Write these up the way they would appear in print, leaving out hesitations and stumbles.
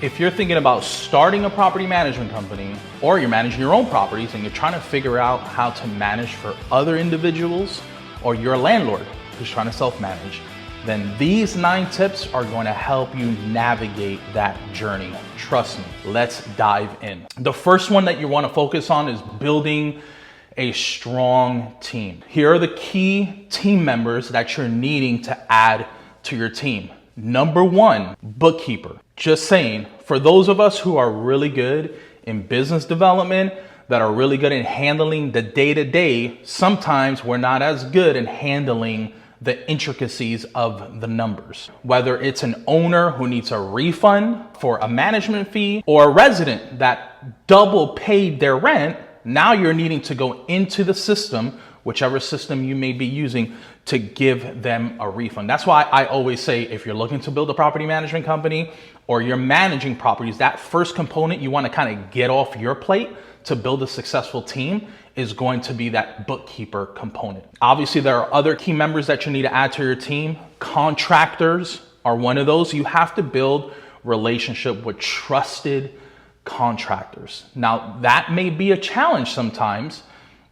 If you're thinking about starting a property management company, or you're managing your own properties and you're trying to figure out how to manage for other individuals, or you're a landlord who's trying to self-manage, then these 9 tips are going to help you navigate that journey. Trust me, let's dive in. The first one that you want to focus on is building a strong team. Here are the key team members that you're needing to add to your team. Number 1, bookkeeper. Just saying, for those of us who are really good in business development, that are really good in handling the day-to-day, sometimes we're not as good in handling the intricacies of the numbers. Whether it's an owner who needs a refund for a management fee, or a resident that double paid their rent, now you're needing to go into the system, whichever system you may be using, to give them a refund. That's why I always say, if you're looking to build a property management company or you're managing properties, that first component you want to kind of get off your plate to build a successful team is going to be that bookkeeper component. Obviously, there are other key members that you need to add to your team. Contractors are one of those. You have to build relationship with trusted contractors. Now, that may be a challenge sometimes,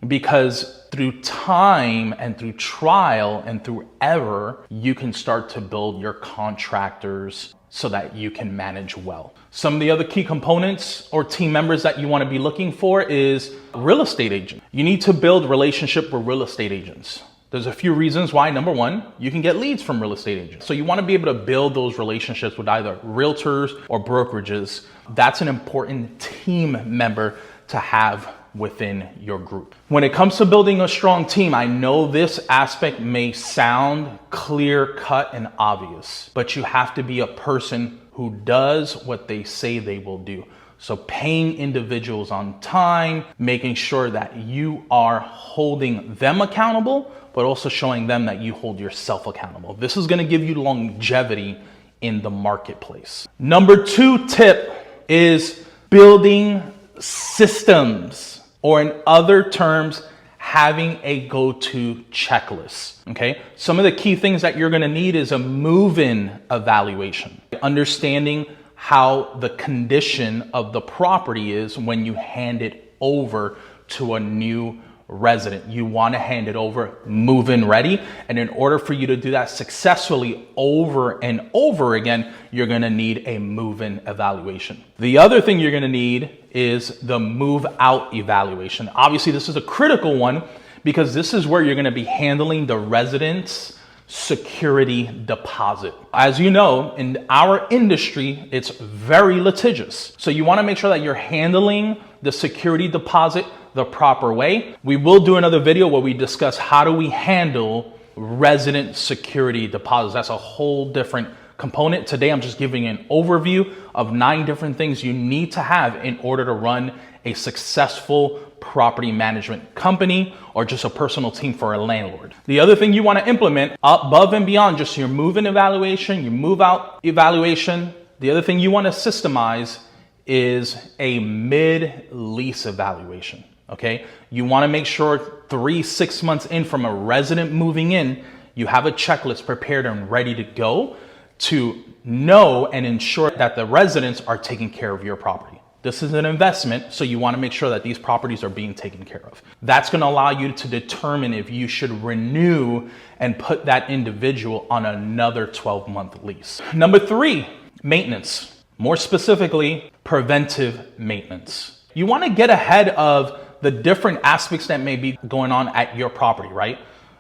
because through time and through trial and through error, you can start to build your contractors so that you can manage well. Some of the other key components or team members that you want to be looking for is real estate agent. You need to build relationship with real estate agents. There's a few reasons why. Number 1, you can get leads from real estate agents. So you want to be able to build those relationships with either realtors or brokerages. That's an important team member to have within your group. When it comes to building a strong team, I know this aspect may sound clear cut and obvious, but you have to be a person who does what they say they will do. So paying individuals on time, making sure that you are holding them accountable, but also showing them that you hold yourself accountable. This is going to give you longevity in the marketplace. Number 2 tip is building systems, or in other terms, having a go-to checklist, okay? Some of the key things that you're gonna need is a move-in evaluation, understanding how the condition of the property is when you hand it over to a new resident. You wanna hand it over move-in ready, and in order for you to do that successfully over and over again, you're gonna need a move-in evaluation. The other thing you're gonna need is the move-out evaluation. Obviously, this is a critical one because this is where you're gonna be handling the resident's security deposit. As you know, in our industry, it's very litigious. So you wanna make sure that you're handling the security deposit the proper way. We will do another video where we discuss how do we handle resident security deposits. That's a whole different component. Today, I'm just giving an overview of 9 different things you need to have in order to run a successful property management company or just a personal team for a landlord. The other thing you want to implement above and beyond just your move-in evaluation, your move-out evaluation, the other thing you want to systemize is a mid-lease evaluation. Okay, you want to make sure 3-6 months in from a resident moving in, you have a checklist prepared and ready to go to know and ensure that the residents are taking care of your property. This is an investment, so you want to make sure that these properties are being taken care of. That's going to allow you to determine if you should renew and put that individual on another 12-month lease. Number 3, maintenance. More specifically, preventive maintenance. You want to get ahead of the different aspects that may be going on at your property, right?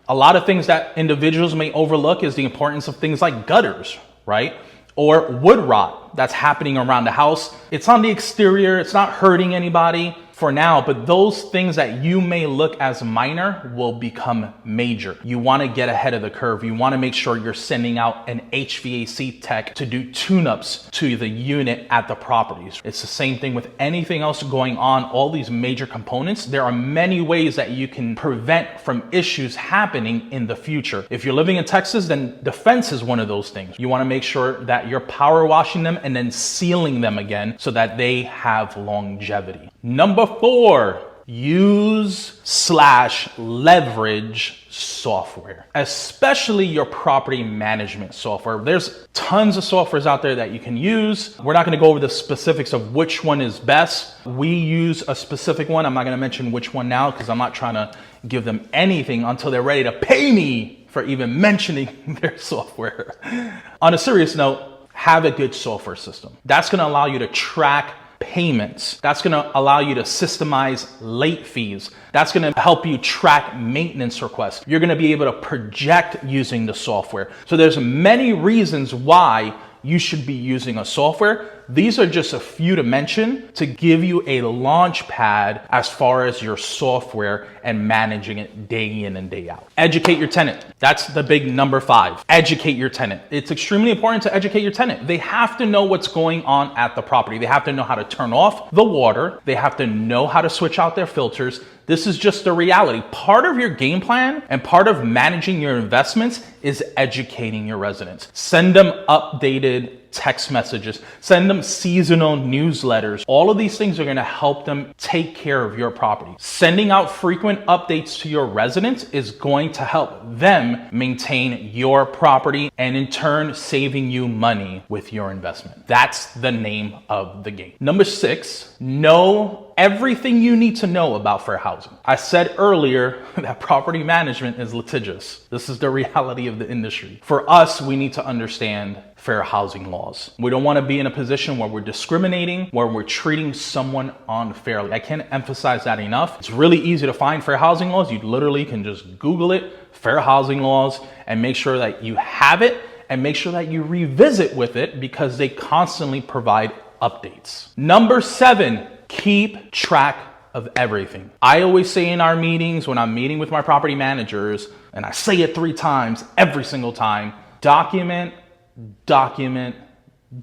A lot of things that individuals may overlook is the importance of things like gutters, right? Or wood rot that's happening around the house. It's on the exterior, it's not hurting anybody for now, but those things that you may look as minor will become major. You want to get ahead of the curve. You want to make sure you're sending out an HVAC tech to do tune-ups to the unit at the properties. It's the same thing with anything else going on, all these major components. There are many ways that you can prevent from issues happening in the future. If you're living in Texas, then the fence is one of those things. You want to make sure that you're power washing them and then sealing them again so that they have longevity. Number 4, use/leverage software, especially your property management software. There's tons of softwares out there that you can use. We're not going to go over the specifics of which one is best. We use a specific one. I'm not going to mention which one now because I'm not trying to give them anything until they're ready to pay me for even mentioning their software. On a serious note, have a good software system. That's going to allow you to track payments. That's going to allow you to systemize late fees. That's going to help you track maintenance requests. You're going to be able to project using the software. So there's many reasons why you should be using a software. These are just a few to mention to give you a launch pad as far as your software and managing it day in and day out. Educate your tenant. That's the big number 5. Educate your tenant. It's extremely important to educate your tenant. They have to know what's going on at the property. They have to know how to turn off the water. They have to know how to switch out their filters. This is just the reality. Part of your game plan and part of managing your investments is educating your residents. Send them updated text messages, send them seasonal newsletters. All of these things are going to help them take care of your property. Sending out frequent updates to your residents is going to help them maintain your property and in turn saving you money with your investment. That's the name of the game. Number 6, know everything you need to know about fair housing. I said earlier that property management is litigious. This is the reality of the industry. For us, we need to understand fair housing laws. We don't want to be in a position where we're discriminating, where we're treating someone unfairly. I can't emphasize that enough. It's really easy to find fair housing laws. You literally can just Google it, fair housing laws, and make sure that you have it and make sure that you revisit with it because they constantly provide updates. Number 7, keep track of everything. I always say in our meetings when I'm meeting with my property managers, and I say it 3 times every single time, document, document,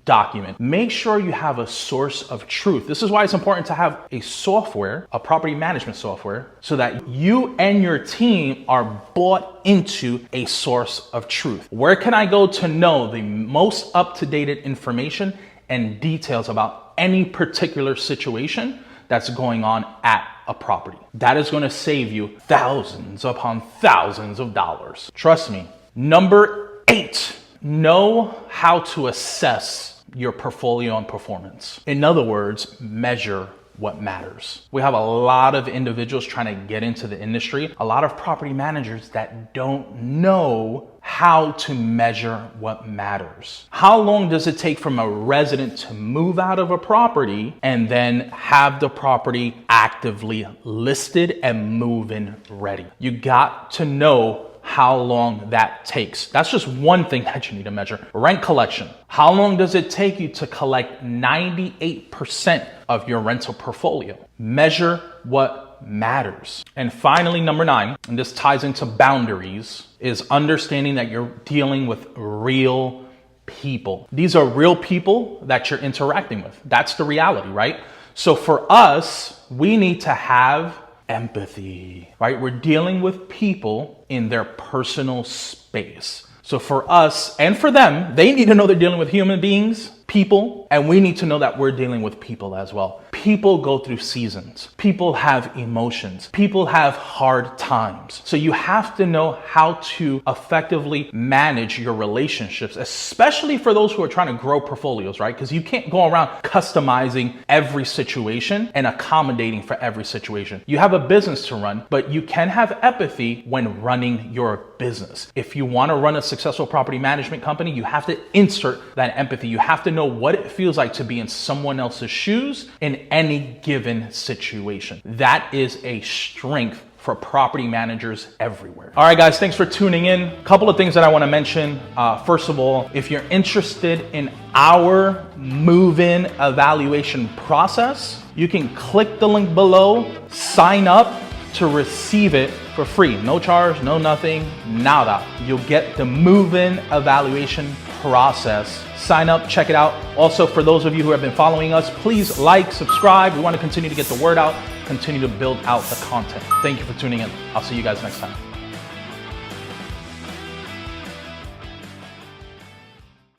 document. Make sure you have a source of truth. This is why it's important to have a software, a property management software, so that you and your team are bought into a source of truth. Where can I go to know the most up-to-date information and details about any particular situation that's going on at a property? That is going to save you thousands upon thousands of dollars. Trust me. Number 8, know how to assess your portfolio and performance. In other words, measure what matters. We have a lot of individuals trying to get into the industry, a lot of property managers that don't know how to measure what matters. How long does it take from a resident to move out of a property and then have the property actively listed and move-in ready? You got to know how long that takes. That's just one thing that you need to measure. Rent collection. How long does it take you to collect 98% of your rental portfolio? Measure what matters. And finally, number 9, and this ties into boundaries, is understanding that you're dealing with real people. These are real people that you're interacting with. That's the reality, right? So for us, we need to have empathy, right? We're dealing with people in their personal space. So for us and for them, they need to know they're dealing with human beings, people, and we need to know that we're dealing with people as well. People go through seasons. People have emotions. People have hard times. So you have to know how to effectively manage your relationships, especially for those who are trying to grow portfolios, right? Because you can't go around customizing every situation and accommodating for every situation. You have a business to run, but you can have empathy when running your business. If you want to run a successful property management company, you have to insert that empathy. You have to know what it feels like to be in someone else's shoes in any given situation. That is a strength for property managers everywhere. All right, guys, thanks for tuning in. A couple of things that I want to mention. First of all, if you're interested in our move-in evaluation process, you can click the link below, sign up to receive it for free. No charge, no nothing, nada. You'll get the move-in evaluation process. Sign up, check it out. Also, for those of you who have been following us, please like, subscribe. We want to continue to get the word out, continue to build out the content. Thank you for tuning in. I'll see you guys next time.